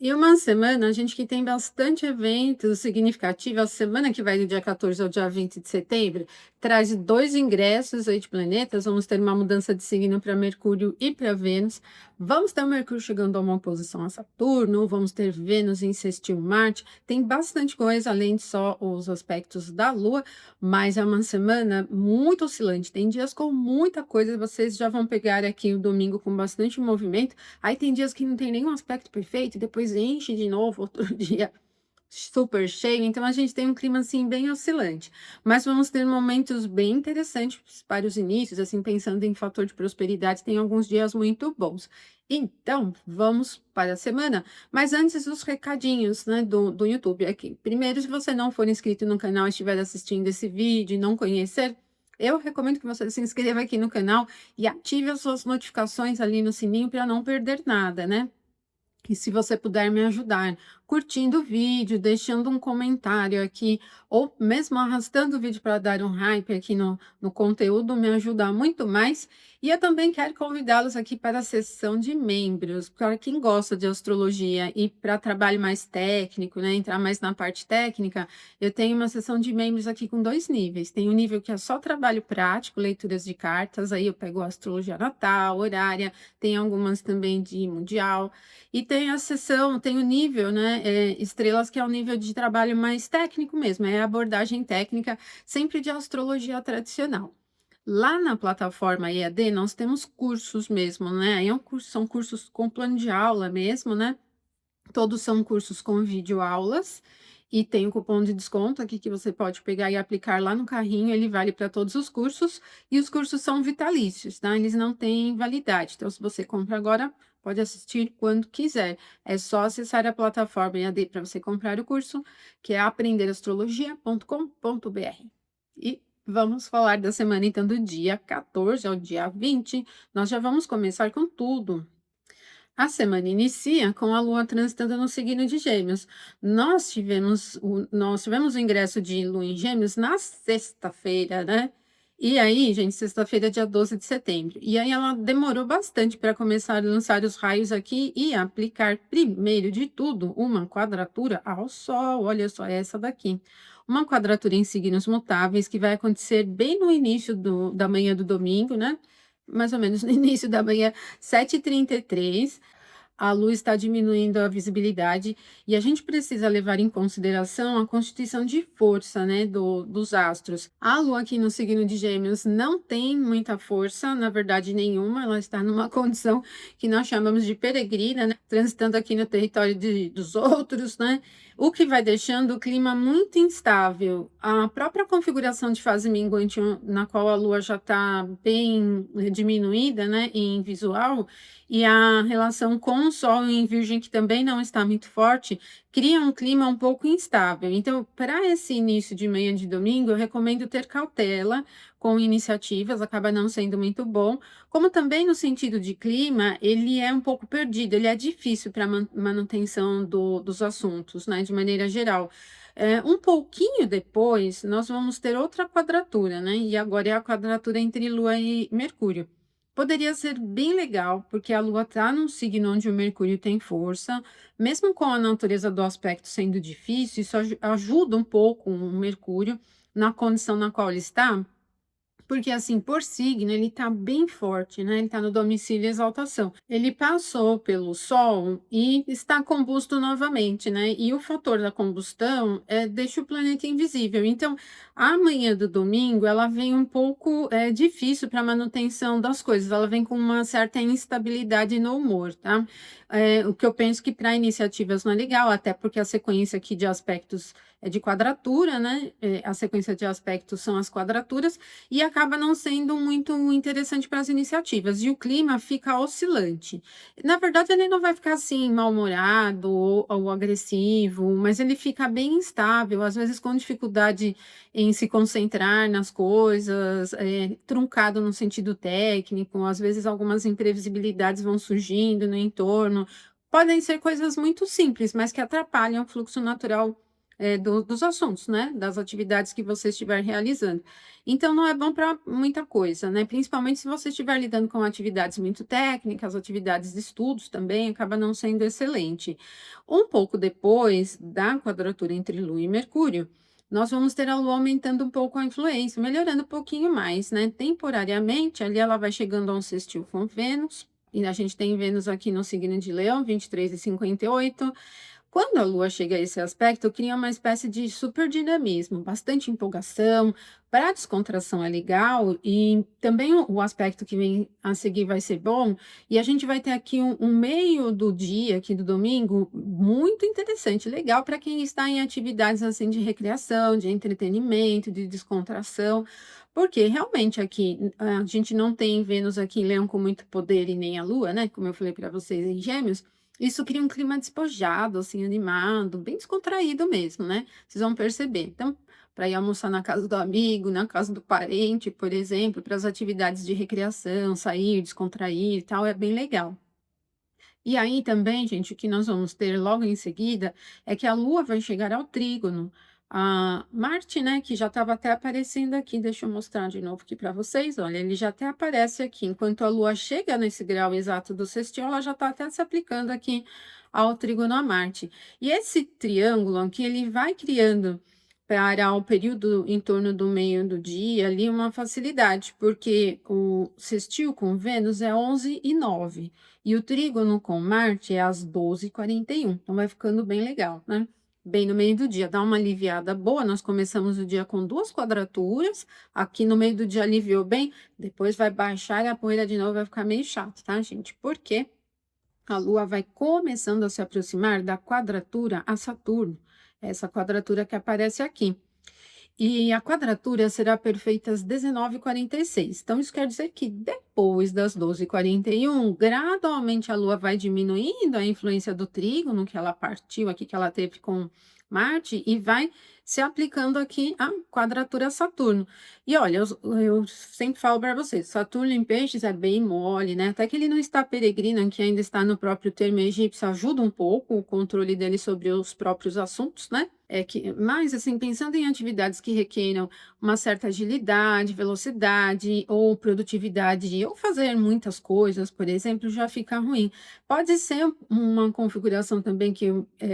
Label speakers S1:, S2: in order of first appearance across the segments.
S1: E uma semana, a gente que tem bastante eventos significativos, a semana que vai do dia 14 ao dia 20 de setembro, traz 2 ingressos aí de planetas, vamos ter uma mudança de signo para Mercúrio e para Vênus, vamos ter o Mercúrio chegando a uma oposição a Saturno, vamos ter Vênus em sextil Marte, tem bastante coisa além de só os aspectos da Lua, mas é uma semana muito oscilante, tem dias com muita coisa, vocês já vão pegar aqui o domingo com bastante movimento. Aí tem dias que não tem nenhum aspecto perfeito, e depois enche de novo, outro dia super cheio, então a gente tem um clima assim bem oscilante. Mas vamos ter momentos bem interessantes para os inícios, assim, pensando em fator de prosperidade, tem alguns dias muito bons. Então, vamos para a semana. Mas antes, os recadinhos, né, do YouTube aqui. Primeiro, se você não for inscrito no canal e estiver assistindo esse vídeo e não conhecer, eu recomendo que você se inscreva aqui no canal e ative as suas notificações ali no sininho para não perder nada, né? E se você puder me ajudar curtindo o vídeo, deixando um comentário aqui, ou mesmo arrastando o vídeo para dar um hype aqui no conteúdo, me ajuda muito mais. E eu também quero convidá-los aqui para a sessão de membros, para quem gosta de astrologia e para trabalho mais técnico, né, entrar mais na parte técnica, eu tenho uma sessão de membros aqui com 2 níveis. Tem um nível que é só trabalho prático, leituras de cartas, aí eu pego a astrologia natal, horária, tem algumas também de mundial. E tem a seção, tem o nível, né, estrelas, que é o nível de trabalho mais técnico mesmo, é a abordagem técnica, sempre de astrologia tradicional. Lá na plataforma EAD, nós temos cursos mesmo, né? Aí são cursos com plano de aula mesmo, né? Todos são cursos com videoaulas e tem o cupom de desconto aqui que você pode pegar e aplicar lá no carrinho, ele vale para todos os cursos e os cursos são vitalícios, tá? Eles não têm validade, então se você compra agora, pode assistir quando quiser. É só acessar a plataforma EAD para você comprar o curso, que é aprenderastrologia.com.br. E vamos falar da semana então do dia 14 ao dia 20. Nós já vamos começar com tudo. A semana inicia com a Lua transitando no signo de Gêmeos. Nós tivemos o ingresso de Lua em Gêmeos na sexta-feira, né? E aí, gente, sexta-feira, dia 12 de setembro. E aí ela demorou bastante para começar a lançar os raios aqui e aplicar, primeiro de tudo, uma quadratura ao Sol. Olha só essa daqui. Uma quadratura em signos mutáveis que vai acontecer bem no início da manhã do domingo, né? Mais ou menos no início da manhã, 7h33. A luz está diminuindo a visibilidade e a gente precisa levar em consideração a constituição de força, né, dos astros. A lua aqui no signo de Gêmeos não tem muita força, na verdade nenhuma, ela está numa condição que nós chamamos de peregrina, né, transitando aqui no território dos outros, né, o que vai deixando o clima muito instável. A própria configuração de fase minguante, na qual a lua já está bem diminuída, né, em visual, e a relação com o Sol em Virgem, que também não está muito forte, cria um clima um pouco instável. Então, para esse início de manhã de domingo, eu recomendo ter cautela com iniciativas, acaba não sendo muito bom. Como também no sentido de clima, ele é um pouco perdido, ele é difícil para manutenção dos assuntos, né, de maneira geral. Um pouquinho depois, nós vamos ter outra quadratura, né? E agora é a quadratura entre Lua e Mercúrio. Poderia ser bem legal, porque a Lua está num signo onde o Mercúrio tem força, mesmo com a natureza do aspecto sendo difícil, isso ajuda um pouco o Mercúrio na condição na qual ele está, porque assim, por signo, ele está bem forte, né? Ele está no domicílio e exaltação. Ele passou pelo Sol e está combusto novamente, né? E o fator da combustão deixa o planeta invisível. Então, a manhã do domingo, ela vem um pouco difícil para a manutenção das coisas. Ela vem com uma certa instabilidade no humor, tá? O que eu penso que para iniciativas não é legal, até porque a sequência aqui de aspectos é de quadratura, né? A sequência de aspectos são as quadraturas e acaba não sendo muito interessante para as iniciativas. E o clima fica oscilante. Na verdade, ele não vai ficar assim mal-humorado ou agressivo, mas ele fica bem instável, às vezes com dificuldade em se concentrar nas coisas, truncado no sentido técnico, às vezes algumas imprevisibilidades vão surgindo no entorno. Podem ser coisas muito simples, mas que atrapalham o fluxo natural dos assuntos, né, das atividades que você estiver realizando. Então não é bom para muita coisa, né, principalmente se você estiver lidando com atividades muito técnicas, atividades de estudos também, acaba não sendo excelente. Um pouco depois da quadratura entre Lua e Mercúrio, nós vamos ter a Lua aumentando um pouco a influência, melhorando um pouquinho mais, né, temporariamente, ali ela vai chegando a um sextil com Vênus, e a gente tem Vênus aqui no signo de Leão, 23 e 58. Quando a Lua chega a esse aspecto, cria uma espécie de super dinamismo, bastante empolgação. Para a descontração é legal, e também o aspecto que vem a seguir vai ser bom. E a gente vai ter aqui um meio do dia, aqui do domingo, muito interessante, legal para quem está em atividades assim de recreação, de entretenimento, de descontração. Porque realmente aqui a gente não tem Vênus aqui em Leão com muito poder e nem a Lua, né? Como eu falei para vocês em Gêmeos. Isso cria um clima despojado, assim, animado, bem descontraído mesmo, né? Vocês vão perceber. Então, para ir almoçar na casa do amigo, na casa do parente, por exemplo, para as atividades de recreação, sair, descontrair e tal, é bem legal. E aí também, gente, o que nós vamos ter logo em seguida é que a Lua vai chegar ao trígono. A Marte, né, que já estava até aparecendo aqui, deixa eu mostrar de novo aqui para vocês. Olha, ele já até aparece aqui. Enquanto a Lua chega nesse grau exato do sextil, ela já está até se aplicando aqui ao trígono a Marte. E esse triângulo aqui, ele vai criando para o período em torno do meio do dia ali uma facilidade, porque o sextil com Vênus é 11 e 9. E o trígono com Marte é às 12h41, então vai ficando bem legal, né? Bem no meio do dia, dá uma aliviada boa. Nós começamos o dia com duas quadraturas, aqui no meio do dia aliviou bem, depois vai baixar a poeira de novo, vai ficar meio chato, tá, gente? Porque a Lua vai começando a se aproximar da quadratura a Saturno, essa quadratura que aparece aqui. E a quadratura será perfeita às 19h46. Então, isso quer dizer que depois das 12h41, gradualmente a Lua vai diminuindo a influência do trígono que ela partiu aqui, que ela teve com Marte, e vai se aplicando aqui a quadratura Saturno. E olha, eu sempre falo para vocês, Saturno em peixes é bem mole, né? Até que ele não está peregrino, que ainda está no próprio termo egípcio, ajuda um pouco o controle dele sobre os próprios assuntos, né? Mas, assim, pensando em atividades que requeiram uma certa agilidade, velocidade ou produtividade, ou fazer muitas coisas, por exemplo, já fica ruim. Pode ser uma configuração também que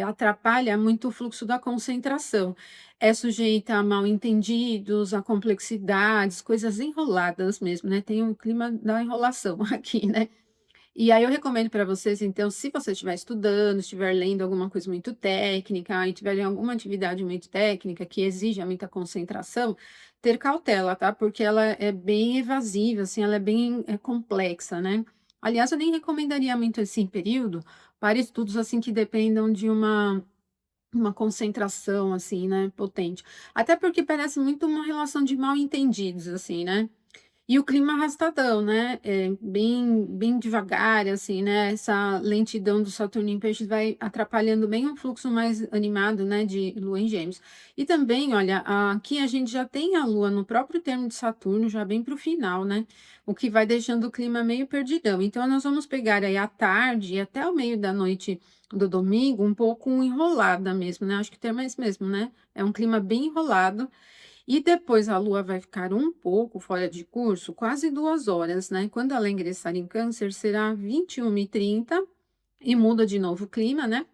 S1: atrapalha muito o fluxo da concentração. É sujeita a mal-entendidos, a complexidades, coisas enroladas mesmo, né? Tem um clima da enrolação aqui, né? E aí eu recomendo para vocês, então, se você estiver estudando, estiver lendo alguma coisa muito técnica, e tiver em alguma atividade muito técnica que exija muita concentração, ter cautela, tá? Porque ela é bem evasiva, assim, ela é bem complexa, né? Aliás, eu nem recomendaria muito esse período para estudos assim que dependam de uma concentração assim, né, potente. Até porque parece muito uma relação de mal-entendidos, assim, né? E o clima arrastadão, né, bem devagar, assim, né, essa lentidão do Saturno em Peixes vai atrapalhando bem um fluxo mais animado, né, de Lua em Gêmeos. E também, olha, aqui a gente já tem a Lua no próprio termo de Saturno, já bem para o final, né, o que vai deixando o clima meio perdidão. Então nós vamos pegar aí à tarde e até o meio da noite do domingo um pouco enrolada mesmo, né, acho que o termo é esse mesmo, né, é um clima bem enrolado, e depois a Lua vai ficar um pouco fora de curso, quase 2 horas, né? Quando ela ingressar em Câncer, será 21h30 e muda de novo o clima, né?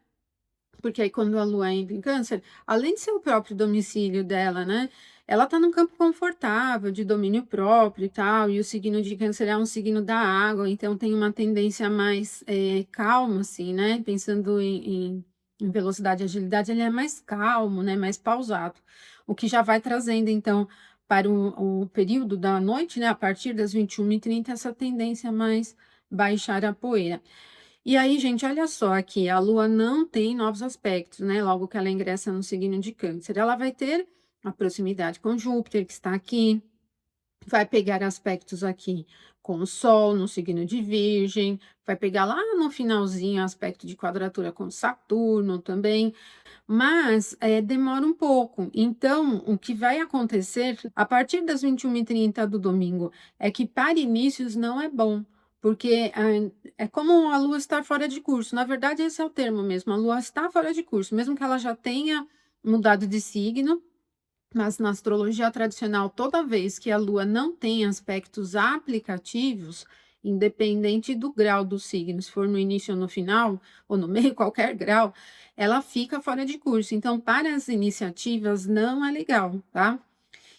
S1: Porque aí quando a Lua entra em Câncer, além de ser o próprio domicílio dela, né? Ela tá num campo confortável, de domínio próprio e tal, e o signo de Câncer é um signo da água, então tem uma tendência mais calma, assim, né? Pensando em velocidade e agilidade, ele é mais calmo, né? Mais pausado. O que já vai trazendo, então, para o período da noite, né? A partir das 21h30, essa tendência a mais baixar a poeira. E aí, gente, olha só aqui, a Lua não tem novos aspectos, né? Logo que ela ingressa no signo de Câncer, ela vai ter a proximidade com Júpiter, que está aqui, vai pegar aspectos aqui com o Sol no signo de Virgem, vai pegar lá no finalzinho aspecto de quadratura com Saturno também, mas demora um pouco. Então, o que vai acontecer a partir das 21h30 do domingo é que para inícios não é bom, porque é como a Lua estar fora de curso. Na verdade, esse é o termo mesmo. A Lua está fora de curso, mesmo que ela já tenha mudado de signo, mas na astrologia tradicional, toda vez que a Lua não tem aspectos aplicativos, independente do grau do signo, se for no início ou no final, ou no meio, qualquer grau, ela fica fora de curso. Então, para as iniciativas, não é legal, tá?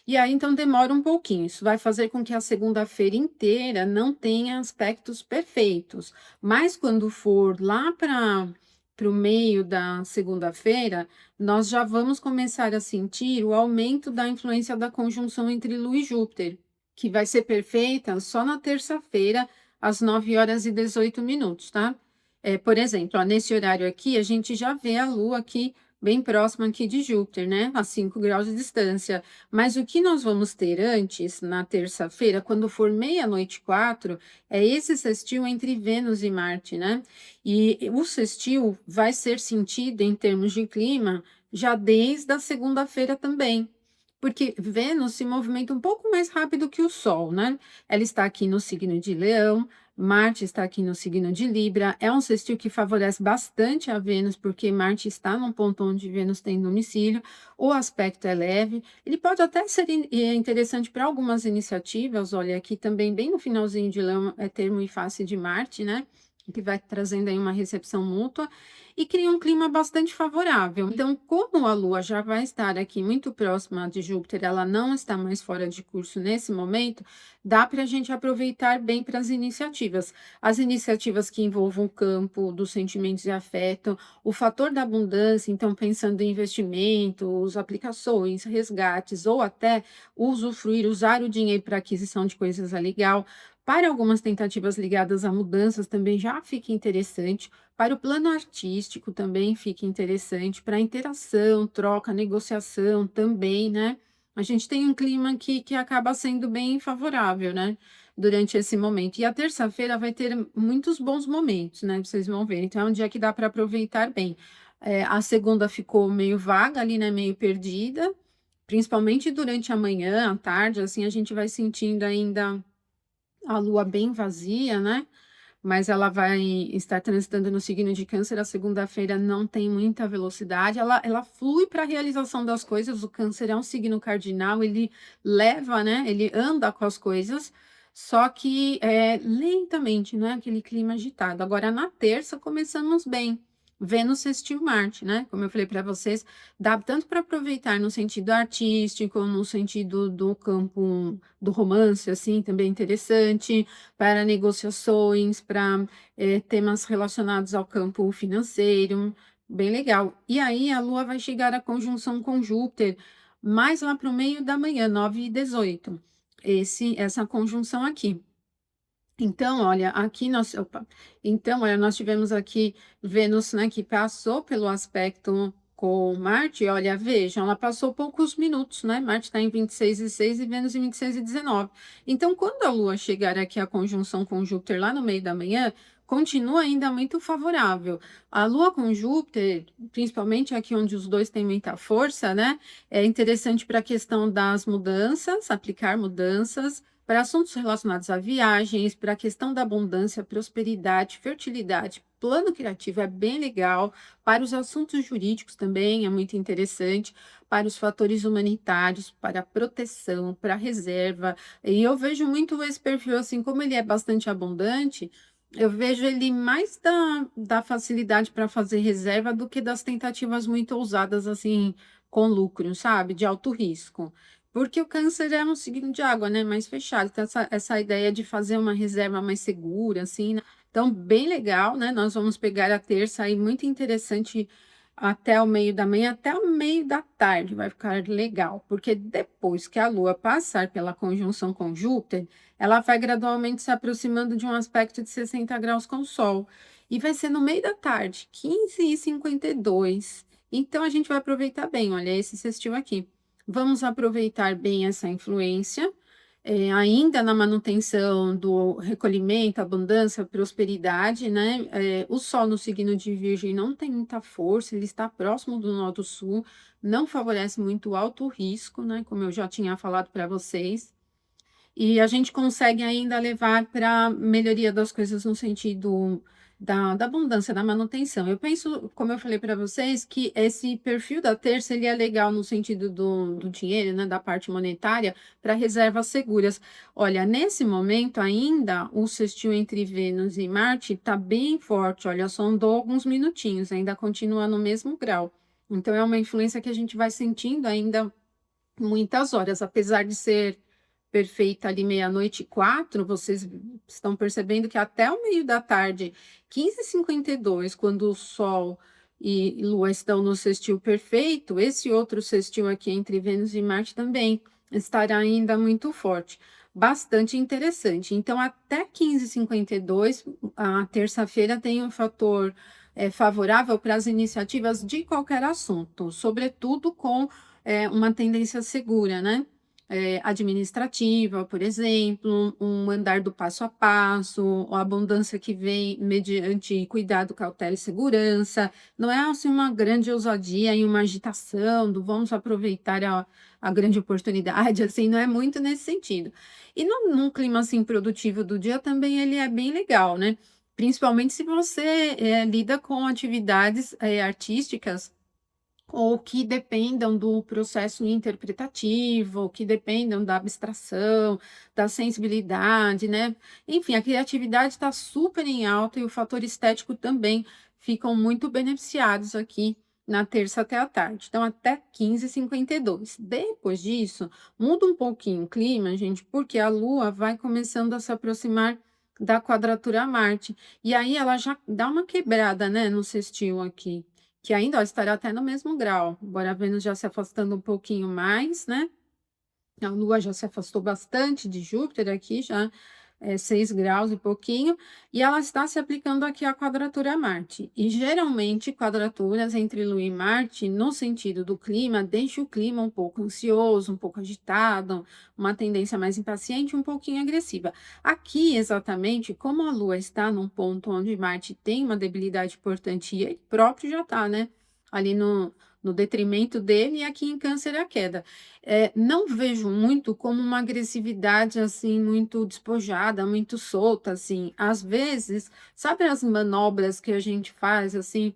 S1: E aí, então, demora um pouquinho. Isso vai fazer com que a segunda-feira inteira não tenha aspectos perfeitos. Mas quando for lá para o meio da segunda-feira, nós já vamos começar a sentir o aumento da influência da conjunção entre Lua e Júpiter, que vai ser perfeita só na terça-feira, às 9h18, tá? Por exemplo, ó, nesse horário aqui, a gente já vê a Lua aqui bem próxima aqui de Júpiter, né? A 5 graus de distância. Mas o que nós vamos ter antes, na terça-feira, quando for meia-noite 4, é esse sextil entre Vênus e Marte, né? E o sextil vai ser sentido em termos de clima já desde a segunda-feira também. Porque Vênus se movimenta um pouco mais rápido que o Sol, né? Ela está aqui no signo de Leão, Marte está aqui no signo de Libra. É um sextil que favorece bastante a Vênus, porque Marte está num ponto onde Vênus tem domicílio, o aspecto é leve. Ele pode até ser interessante para algumas iniciativas. Olha, aqui também, bem no finalzinho de Leão, é termo e face de Marte, né? Que vai trazendo aí uma recepção mútua e cria um clima bastante favorável. Então, como a Lua já vai estar aqui muito próxima de Júpiter, ela não está mais fora de curso nesse momento, dá para a gente aproveitar bem para as iniciativas. As iniciativas que envolvam o campo dos sentimentos e afeto, o fator da abundância, então pensando em investimentos, aplicações, resgates ou até usufruir, usar o dinheiro para aquisição de coisas é legal. Para algumas tentativas ligadas a mudanças também já fica interessante. Para o plano artístico também fica interessante. Para interação, troca, negociação também, né? A gente tem um clima que acaba sendo bem favorável, né? Durante esse momento. E a terça-feira vai ter muitos bons momentos, né? Vocês vão ver. Então, é um dia que dá para aproveitar bem. A segunda ficou meio vaga ali, né? Meio perdida. Principalmente durante a manhã, à tarde, assim, a gente vai sentindo ainda a lua bem vazia, né? Mas ela vai estar transitando no signo de Câncer. A segunda-feira não tem muita velocidade, ela flui para a realização das coisas. O Câncer é um signo cardinal, ele leva, né? Ele anda com as coisas, só que lentamente, não é aquele clima agitado. Agora, na terça, começamos bem. Vênus sextil Marte, né? Como eu falei para vocês, dá tanto para aproveitar no sentido artístico, no sentido do campo do romance, assim, também interessante, para negociações, para temas relacionados ao campo financeiro, bem legal. E aí a Lua vai chegar à conjunção com Júpiter mais lá para o meio da manhã, 9h18. Essa conjunção aqui. Então, olha, aqui nós, opa, então, olha, nós tivemos aqui Vênus, né, que passou pelo aspecto com Marte. Olha, vejam, ela passou poucos minutos, né? Marte está em 26,6 e Vênus em 26,19. Então, quando a Lua chegar aqui à conjunção com Júpiter lá no meio da manhã, continua ainda muito favorável. A Lua com Júpiter, principalmente aqui onde os dois têm muita força, né? É interessante para a questão das mudanças, aplicar mudanças para assuntos relacionados a viagens, para a questão da abundância, prosperidade, fertilidade, plano criativo é bem legal, para os assuntos jurídicos também é muito interessante, para os fatores humanitários, para a proteção, para a reserva. E eu vejo muito esse perfil assim, como ele é bastante abundante, eu vejo ele mais da facilidade para fazer reserva do que das tentativas muito ousadas, assim, com lucro, sabe? De alto risco. Porque o câncer é um signo de água, né? Mais fechado. Então, essa ideia de fazer uma reserva mais segura, assim, né? Então, bem legal, né? Nós vamos pegar a terça aí, muito interessante, até o meio da manhã, até o meio da tarde, vai ficar legal. Porque depois que a Lua passar pela conjunção com Júpiter, ela vai gradualmente se aproximando de um aspecto de 60 graus com o Sol. E vai ser no meio da tarde, 15h52. Então, a gente vai aproveitar bem, olha, esse sextil aqui. Vamos aproveitar bem essa influência, ainda na manutenção do recolhimento, abundância, prosperidade, né? O Sol no signo de Virgem não tem muita força, ele está próximo do Nó do Sul, não favorece muito o alto risco, né? Como eu já tinha falado para vocês. E a gente consegue ainda levar para melhoria das coisas no sentido da abundância, da manutenção. Eu penso, como eu falei para vocês, que esse perfil da terça ele é legal no sentido do dinheiro, né, da parte monetária, para reservas seguras. Olha, nesse momento ainda o sextil entre Vênus e Marte está bem forte. Olha, só andou alguns minutinhos, ainda continua no mesmo grau. Então é uma influência que a gente vai sentindo ainda muitas horas, apesar de ser perfeita ali meia-noite e 4, vocês estão percebendo que até o meio da tarde, 15h52, quando o Sol e Lua estão no sextil perfeito, esse outro sextil aqui entre Vênus e Marte também estará ainda muito forte. Bastante interessante. Então, até 15h52, a terça-feira tem um fator favorável para as iniciativas de qualquer assunto, sobretudo com uma tendência segura, né? Administrativa, por exemplo, um andar do passo a passo, a abundância que vem mediante cuidado, cautela e segurança. Não é assim uma grande ousadia e uma agitação do vamos aproveitar a grande oportunidade, assim, não é muito nesse sentido. E num clima assim produtivo do dia também ele é bem legal, né? Principalmente se você lida com atividades artísticas ou que dependam do processo interpretativo, que dependam da abstração, da sensibilidade, né? Enfim, a criatividade está super em alta e o fator estético também ficam muito beneficiados aqui na terça até a tarde. Então, até 15h52. Depois disso, muda um pouquinho o clima, gente, porque a Lua vai começando a se aproximar da quadratura a Marte. E aí ela já dá uma quebrada, né, no sextil aqui que ainda, ó, estará até no mesmo grau, embora a Vênus já se afastando um pouquinho mais, né? A Lua já se afastou bastante de Júpiter aqui, já 6 graus e pouquinho, e ela está se aplicando aqui à quadratura a Marte. E geralmente quadraturas entre Lua e Marte, no sentido do clima, deixa o clima um pouco ansioso, um pouco agitado, uma tendência mais impaciente, um pouquinho agressiva. Aqui, exatamente, como a Lua está num ponto onde Marte tem uma debilidade importante, e ele próprio já está, né? Ali no detrimento dele, e aqui em Câncer a queda. Não vejo muito como uma agressividade, assim, muito despojada, muito solta, assim. Às vezes, sabe as manobras que a gente faz, assim,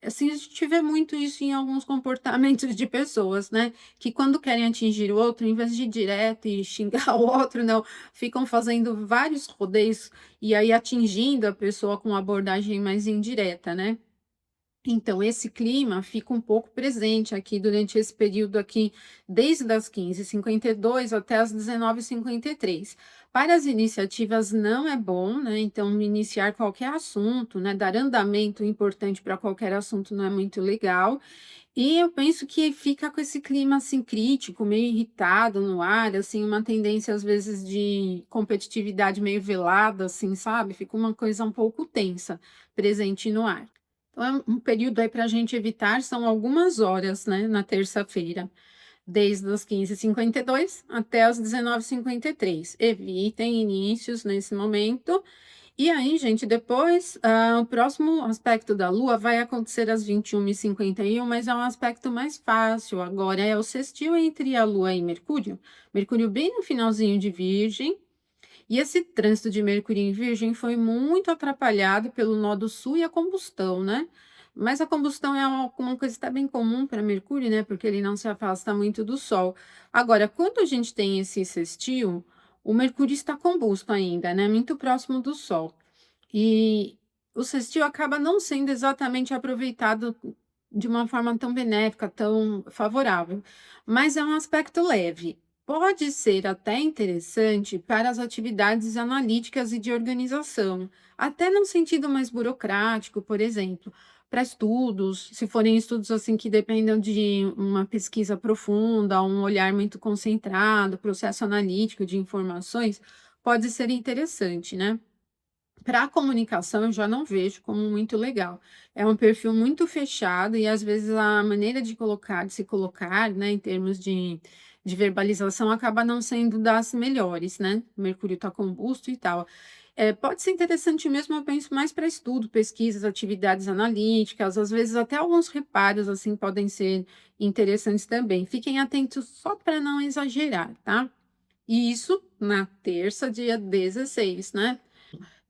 S1: assim, a gente vê muito isso em alguns comportamentos de pessoas, né, que quando querem atingir o outro, em vez de ir direto e xingar o outro, não, ficam fazendo vários rodeios, e aí atingindo a pessoa com uma abordagem mais indireta, né. Então, esse clima fica um pouco presente aqui durante esse período aqui, desde as 15h52 até as 19h53. Para as iniciativas não é bom, né? Então, iniciar qualquer assunto, né? Dar andamento importante para qualquer assunto não é muito legal. E eu penso que fica com esse clima assim crítico, meio irritado no ar, assim, uma tendência às vezes de competitividade meio velada, assim, sabe? Fica uma coisa um pouco tensa presente no ar. Então, é um período aí para a gente evitar, são algumas horas, né, na terça-feira, desde as 15h52 até as 19h53. Evitem inícios nesse momento. E aí, gente, depois, o próximo aspecto da Lua vai acontecer às 21h51, mas é um aspecto mais fácil. Agora é o sextil entre a Lua e Mercúrio. Mercúrio bem no finalzinho de Virgem, e esse trânsito de Mercúrio em Virgem foi muito atrapalhado pelo nó do Sul e a combustão, né? Mas a combustão é uma coisa até bem comum para Mercúrio, né? Porque ele não se afasta muito do Sol. Agora, quando a gente tem esse sextil, o Mercúrio está combusto ainda, né? Muito próximo do Sol. E o sextil acaba não sendo exatamente aproveitado de uma forma tão benéfica, tão favorável, mas é um aspecto leve. Pode ser até interessante para as atividades analíticas e de organização, até num sentido mais burocrático, por exemplo, para estudos, se forem estudos assim que dependam de uma pesquisa profunda, um olhar muito concentrado, processo analítico de informações, pode ser interessante, né? Para a comunicação, eu já não vejo como muito legal. É um perfil muito fechado e, às vezes, a maneira de se colocar, né, em termos de verbalização, acaba não sendo das melhores, né? O Mercúrio está combusto e tal. Pode ser interessante mesmo, eu penso, mais para estudo, pesquisas, atividades analíticas, às vezes até alguns reparos, assim, podem ser interessantes também. Fiquem atentos só para não exagerar, tá? E isso na terça, dia 16, né?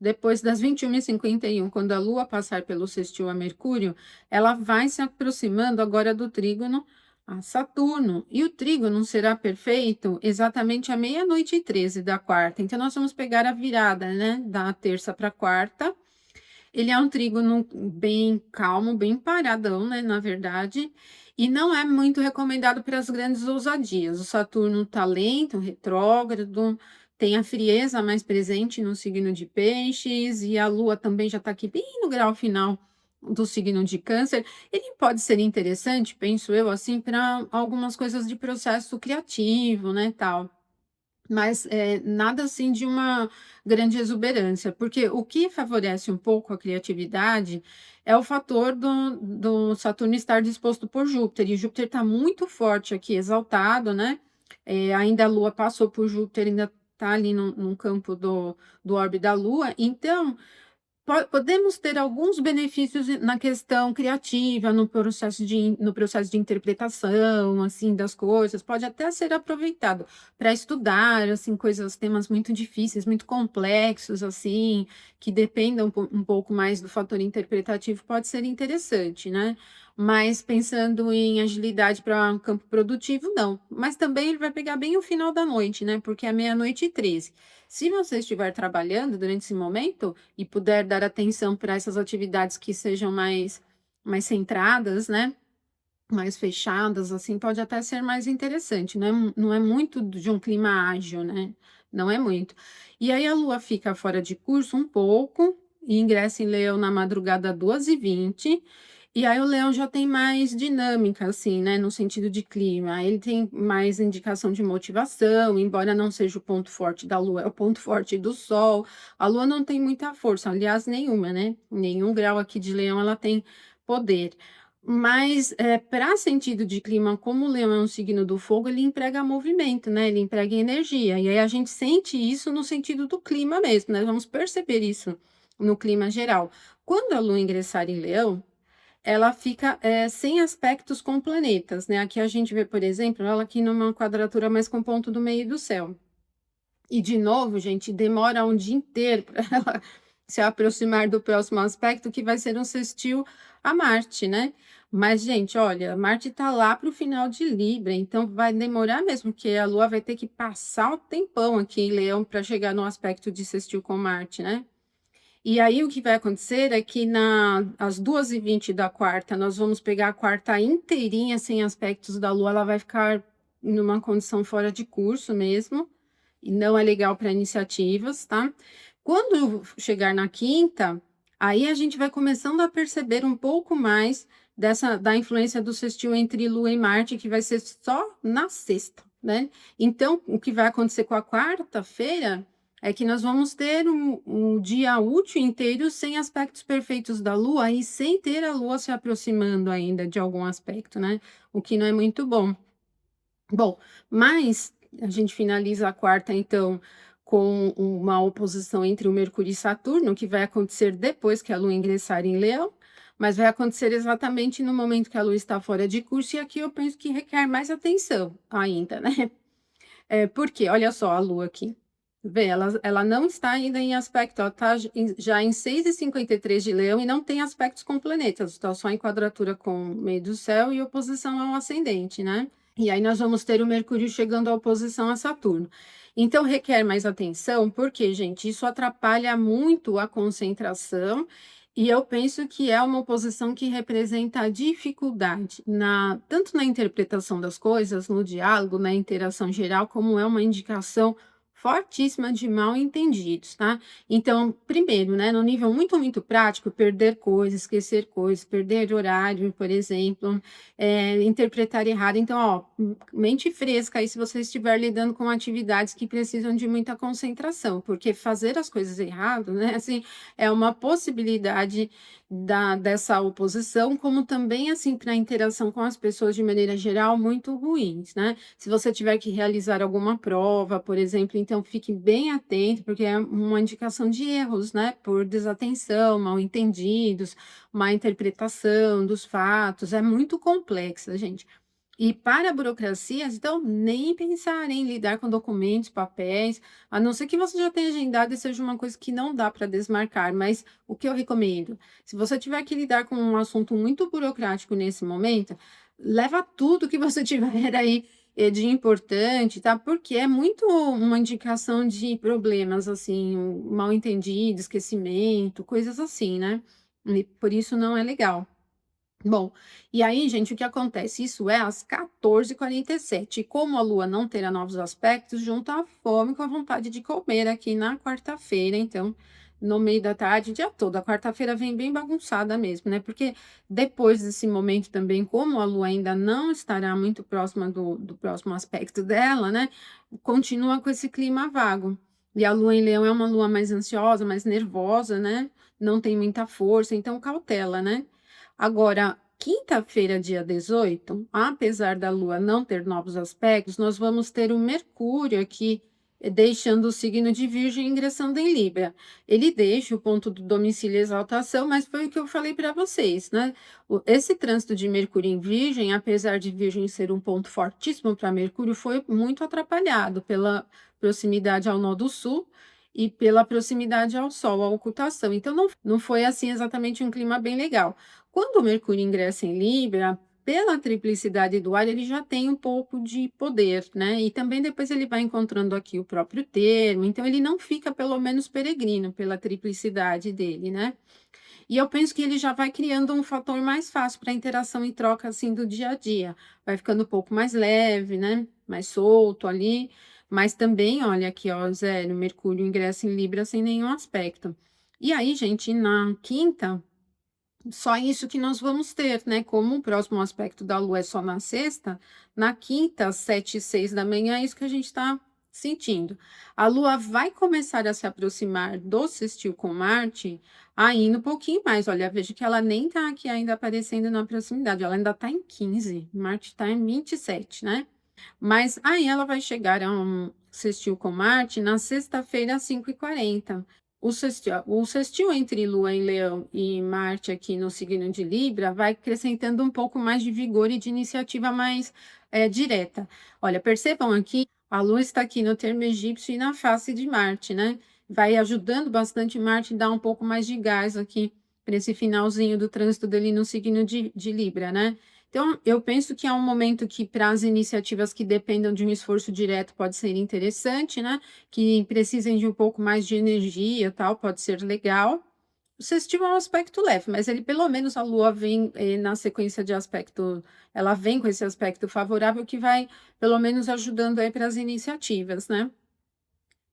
S1: Depois das 21h51, quando a Lua passar pelo sextil a Mercúrio, ela vai se aproximando agora do trígono a Saturno. E o trígono será perfeito exatamente à 00h13 da quarta. Então, nós vamos pegar a virada, né, da terça para a quarta. Ele é um trígono bem calmo, bem paradão, né, na verdade, e não é muito recomendado para as grandes ousadias. O Saturno está lento, retrógrado, tem a frieza mais presente no signo de Peixes, e a Lua também já está aqui bem no grau final do signo de Câncer. Ele pode ser interessante, penso eu, assim, para algumas coisas de processo criativo, né, tal. Mas, nada assim de uma grande exuberância, porque o que favorece um pouco a criatividade é o fator do Saturno estar disposto por Júpiter, e Júpiter está muito forte aqui, exaltado, né, ainda a Lua passou por Júpiter, ainda está ali num campo do orbe da Lua, então podemos ter alguns benefícios na questão criativa, no processo de interpretação, assim, das coisas, pode até ser aproveitado para estudar, assim, coisas, temas muito difíceis, muito complexos, assim, que dependam um pouco mais do fator interpretativo, pode ser interessante, né? Mas pensando em agilidade para um campo produtivo, não. Mas também ele vai pegar bem o final da noite, né? Porque é 00h13. Se você estiver trabalhando durante esse momento e puder dar atenção para essas atividades que sejam mais centradas, né, mais fechadas, assim, pode até ser mais interessante, não é muito de um clima ágil, né, não é muito. E aí a Lua fica fora de curso um pouco, e ingressa em Leão na madrugada 2h20, e aí o Leão já tem mais dinâmica, assim, né, no sentido de clima. Ele tem mais indicação de motivação, embora não seja o ponto forte da Lua, é o ponto forte do Sol. A Lua não tem muita força, aliás, nenhuma, né? Nenhum grau aqui de Leão ela tem poder. Mas, para sentido de clima, como o Leão é um signo do fogo, ele emprega movimento, né? Ele emprega energia. E aí a gente sente isso no sentido do clima mesmo, né? Vamos perceber isso no clima geral. Quando a Lua ingressar em Leão, ela fica, sem aspectos com planetas, né, aqui a gente vê, por exemplo, ela aqui numa quadratura mais com ponto do meio do céu. E de novo, gente, demora um dia inteiro para ela se aproximar do próximo aspecto, que vai ser um sextil a Marte, né. Mas, gente, olha, Marte está lá para o final de Libra, então vai demorar mesmo, porque a Lua vai ter que passar um tempão aqui em Leão para chegar no aspecto de sextil com Marte, né. E aí o que vai acontecer é que às 2h20 da quarta, nós vamos pegar a quarta inteirinha sem aspectos da Lua, ela vai ficar numa condição fora de curso mesmo, e não é legal para iniciativas, tá? Quando chegar na quinta, aí a gente vai começando a perceber um pouco mais da influência do sextil entre Lua e Marte, que vai ser só na sexta, né? Então, o que vai acontecer com a quarta-feira é que nós vamos ter um dia útil inteiro sem aspectos perfeitos da Lua e sem ter a Lua se aproximando ainda de algum aspecto, né? O que não é muito bom. Bom, mas a gente finaliza a quarta, então, com uma oposição entre o Mercúrio e Saturno, que vai acontecer depois que a Lua ingressar em Leão, mas vai acontecer exatamente no momento que a Lua está fora de curso, e aqui eu penso que requer mais atenção ainda, né? Porque, olha só a Lua aqui. Vê, ela não está ainda em aspecto, ela está já em 6h53 de Leão e não tem aspectos com planetas, está só em quadratura com o meio do céu e oposição ao ascendente, né? E aí nós vamos ter o Mercúrio chegando à oposição a Saturno. Então requer mais atenção, porque, gente, isso atrapalha muito a concentração, e eu penso que é uma oposição que representa a dificuldade tanto na interpretação das coisas, no diálogo, na interação geral, como é uma indicação fortíssima de mal entendidos, tá? Então, primeiro, né, no nível muito, muito prático, perder coisas, esquecer coisas, perder horário, por exemplo, interpretar errado. Então, ó, mente fresca aí se você estiver lidando com atividades que precisam de muita concentração, porque fazer as coisas errado, né, assim, é uma possibilidade dessa oposição, como também, assim, para a interação com as pessoas de maneira geral, muito ruins, né? Se você tiver que realizar alguma prova, por exemplo, então fique bem atento, porque é uma indicação de erros, né? Por desatenção, mal entendidos, má interpretação dos fatos, é muito complexa, gente. E para burocracias, então, nem pensar em lidar com documentos, papéis, a não ser que você já tenha agendado e seja uma coisa que não dá para desmarcar. Mas o que eu recomendo? Se você tiver que lidar com um assunto muito burocrático nesse momento, leva tudo que você tiver aí de importante, tá? Porque é muito uma indicação de problemas, assim, um mal entendido, esquecimento, coisas assim, né? E por isso não é legal. Bom, e aí, gente, o que acontece? Isso é às 14h47. E como a Lua não terá novos aspectos, junta a fome com a vontade de comer aqui na quarta-feira. Então, no meio da tarde, o dia todo. A quarta-feira vem bem bagunçada mesmo, né? Porque depois desse momento também, como a Lua ainda não estará muito próxima do próximo aspecto dela, né? Continua com esse clima vago. E a Lua em Leão é uma Lua mais ansiosa, mais nervosa, né? Não tem muita força, então cautela, né? Agora, quinta-feira, dia 18, apesar da Lua não ter novos aspectos, nós vamos ter o Mercúrio aqui, deixando o signo de Virgem e ingressando em Libra. Ele deixa o ponto do domicílio e exaltação, mas foi o que eu falei para vocês, né? Esse trânsito de Mercúrio em Virgem, apesar de Virgem ser um ponto fortíssimo para Mercúrio, foi muito atrapalhado pela proximidade ao nó do sul e pela proximidade ao Sol, a ocultação. Então, não foi assim exatamente um clima bem legal. Quando o Mercúrio ingressa em Libra, pela triplicidade do ar, ele já tem um pouco de poder, né? E também depois ele vai encontrando aqui o próprio termo, então ele não fica, pelo menos, peregrino pela triplicidade dele, né? E eu penso que ele já vai criando um fator mais fácil para interação e troca assim do dia a dia. Vai ficando um pouco mais leve, né? Mais solto ali. Mas também, olha aqui, ó, zero, Mercúrio ingressa em Libra sem nenhum aspecto. E aí, gente, na quinta. Só isso que nós vamos ter, né? Como o próximo aspecto da Lua é só na sexta, na quinta, às 7h06 da manhã, é isso que a gente está sentindo. A Lua vai começar a se aproximar do sextil com Marte ainda um pouquinho mais. Olha, veja que ela nem está aqui ainda aparecendo na proximidade, ela ainda está em 15, Marte está em 27, né? Mas aí ela vai chegar a um sextil com Marte na sexta-feira, às 5h40. O sextil entre Lua em Leão e Marte aqui no signo de Libra vai acrescentando um pouco mais de vigor e de iniciativa mais direta. Olha, percebam aqui, a Lua está aqui no termo egípcio e na face de Marte, né? Vai ajudando bastante Marte a dar um pouco mais de gás aqui para esse finalzinho do trânsito dele no signo de Libra, né? Então, eu penso que é um momento que, para as iniciativas que dependam de um esforço direto, pode ser interessante, né? Que precisem de um pouco mais de energia, tal, pode ser legal. O sextil é um aspecto leve, mas ele, pelo menos, a Lua vem na sequência de aspecto, ela vem com esse aspecto favorável que vai, pelo menos, ajudando aí para as iniciativas, né?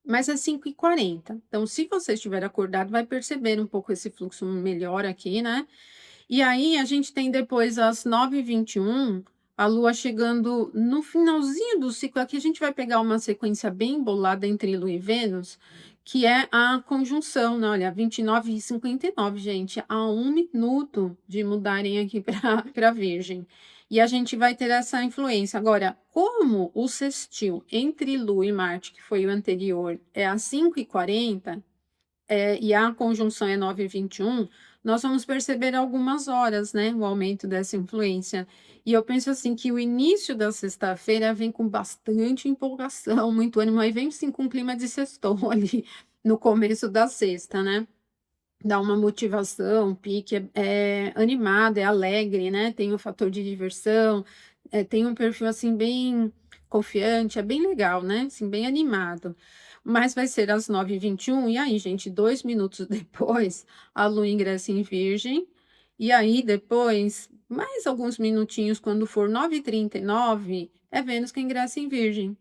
S1: Mas é 5h40. Então, se você estiver acordado, vai perceber um pouco esse fluxo melhor aqui, né? E aí a gente tem depois às 9h21, a Lua chegando no finalzinho do ciclo. Aqui a gente vai pegar uma sequência bem embolada entre Lua e Vênus, que é a conjunção, né? Olha, 29h59, gente, a 1 minuto de mudarem aqui para Virgem. E a gente vai ter essa influência. Agora, como o sextil entre Lua e Marte, que foi o anterior, é às 5h40, e a conjunção é 9h21, nós vamos perceber algumas horas, né, o aumento dessa influência. E eu penso assim que o início da sexta-feira vem com bastante empolgação, muito ânimo, aí vem sim com um clima de sextou ali no começo da sexta, né? Dá uma motivação, um pique, é animado, é alegre, né? Tem um fator de diversão, tem um perfil assim bem confiante, é bem legal, né? Assim, bem animado. Mas vai ser às 9h21, e aí, gente, 2 minutos depois, a Lua ingressa em Virgem, e aí depois, mais alguns minutinhos, quando for 9h39, é Vênus que ingressa em Virgem.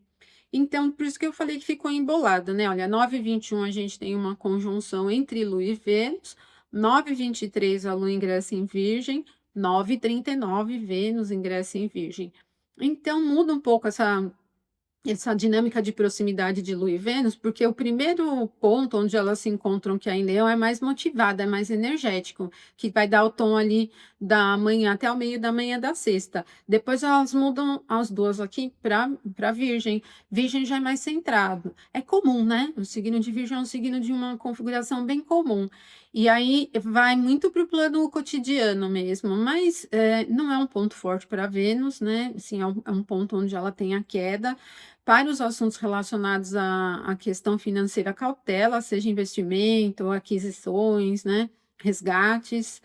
S1: Então, por isso que eu falei que ficou embolado, né? Olha, 9h21 a gente tem uma conjunção entre Lua e Vênus, 9h23 a Lua ingressa em Virgem, 9h39 Vênus ingressa em Virgem. Então, muda um pouco essa dinâmica de proximidade de Lua e Vênus, porque o primeiro ponto onde elas se encontram, que é em Leão, é mais motivada, é mais energético, que vai dar o tom ali da manhã até o meio da manhã da sexta. Depois elas mudam as duas aqui para Virgem. Virgem já é mais centrado. É comum, né? O signo de Virgem é um signo de uma configuração bem comum. E aí vai muito para o plano cotidiano mesmo, mas, não é um ponto forte para Vênus, né, assim, é um ponto onde ela tem a queda. Para os assuntos relacionados à questão financeira, cautela, seja investimento ou aquisições, né, resgates.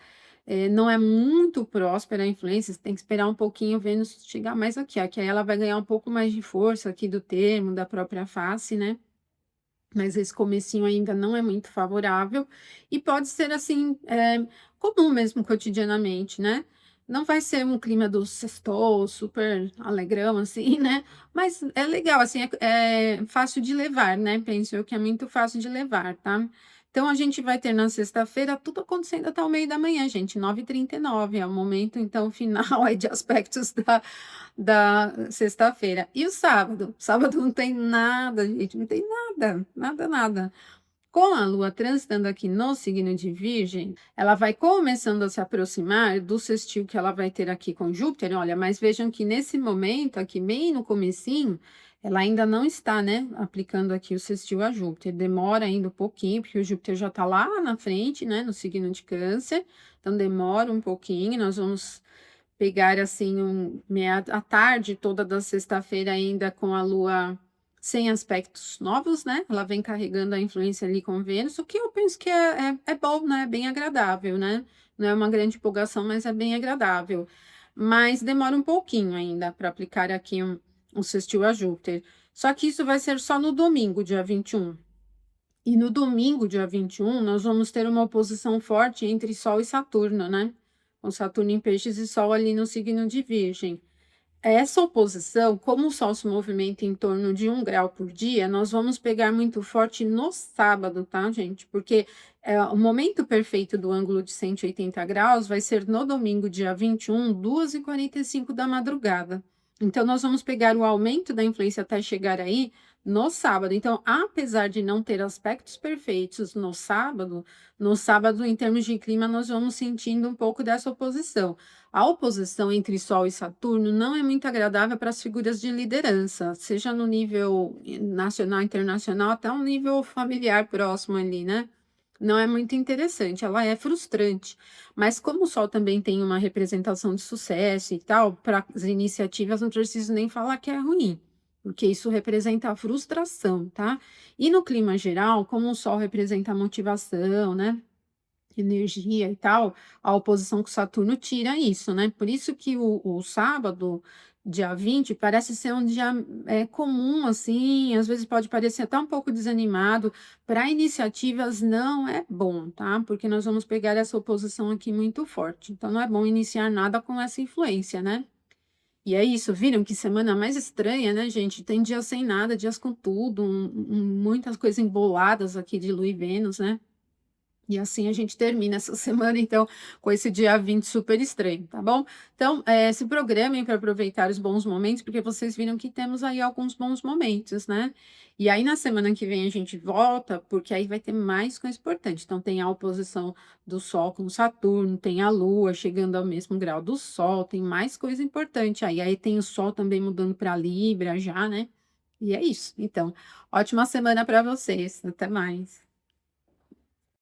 S1: Não é muito próspera a influência, você tem que esperar um pouquinho Vênus chegar mais aqui, ó, que aí ela vai ganhar um pouco mais de força aqui do termo, da própria face, né. Mas esse comecinho ainda não é muito favorável e pode ser assim, comum mesmo cotidianamente, né. Não vai ser um clima do sextou, super alegrão, assim, né, mas é legal, assim, é fácil de levar, né, penso eu que é muito fácil de levar, tá. Então a gente vai ter na sexta-feira tudo acontecendo até o meio da manhã, gente, 9h39 é o momento, então, final aí de aspectos da sexta-feira. E o sábado? Sábado não tem nada, gente, não tem nada, nada, nada. Com a Lua transitando aqui no signo de Virgem, ela vai começando a se aproximar do sextil que ela vai ter aqui com Júpiter. Olha, mas vejam que nesse momento, aqui bem no comecinho, ela ainda não está, né, aplicando aqui o sextil a Júpiter. Demora ainda um pouquinho, porque o Júpiter já está lá na frente, né, no signo de Câncer. Então demora um pouquinho. Nós vamos pegar assim meia a tarde toda da sexta-feira ainda com a Lua sem aspectos novos, né, ela vem carregando a influência ali com Vênus, o que eu penso que é bom, né, é bem agradável, né. Não é uma grande empolgação, mas é bem agradável. Mas demora um pouquinho ainda para aplicar aqui um sextil a Júpiter. Só que isso vai ser só no domingo, dia 21. E no domingo, dia 21, nós vamos ter uma oposição forte entre Sol e Saturno, né? Com Saturno em Peixes e Sol ali no signo de Virgem. Essa oposição, como o Sol se movimenta em torno de 1 grau por dia, nós vamos pegar muito forte no sábado, tá, gente? Porque o momento perfeito do ângulo de 180 graus vai ser no domingo, dia 21, 2h45 da madrugada. Então, nós vamos pegar o aumento da influência até chegar aí no sábado. Então, apesar de não ter aspectos perfeitos no sábado, em termos de clima, nós vamos sentindo um pouco dessa oposição. A oposição entre Sol e Saturno não é muito agradável para as figuras de liderança, seja no nível nacional, internacional, até um nível familiar próximo ali, né? Não é muito interessante, ela é frustrante. Mas como o Sol também tem uma representação de sucesso e tal, para as iniciativas não preciso nem falar que é ruim, porque isso representa a frustração, tá? E no clima geral, como o Sol representa a motivação, né? Energia e tal, a oposição com Saturno tira isso, né. Por isso que o sábado, dia 20, parece ser um dia, comum, assim, às vezes pode parecer até um pouco desanimado, para iniciativas não é bom, tá, porque nós vamos pegar essa oposição aqui muito forte, então não é bom iniciar nada com essa influência, né. E é isso, viram que semana mais estranha, né, gente, tem dias sem nada, dias com tudo, muitas coisas emboladas aqui de Lua e Vênus, né. E assim a gente termina essa semana, então, com esse dia 20 super estranho, tá bom? Então, se programem para aproveitar os bons momentos, porque vocês viram que temos aí alguns bons momentos, né? E aí na semana que vem a gente volta, porque aí vai ter mais coisa importante. Então, tem a oposição do Sol com Saturno, tem a Lua chegando ao mesmo grau do Sol, tem mais coisa importante aí. Aí tem o Sol também mudando para Libra já, né? E é isso. Então, ótima semana para vocês. Até mais.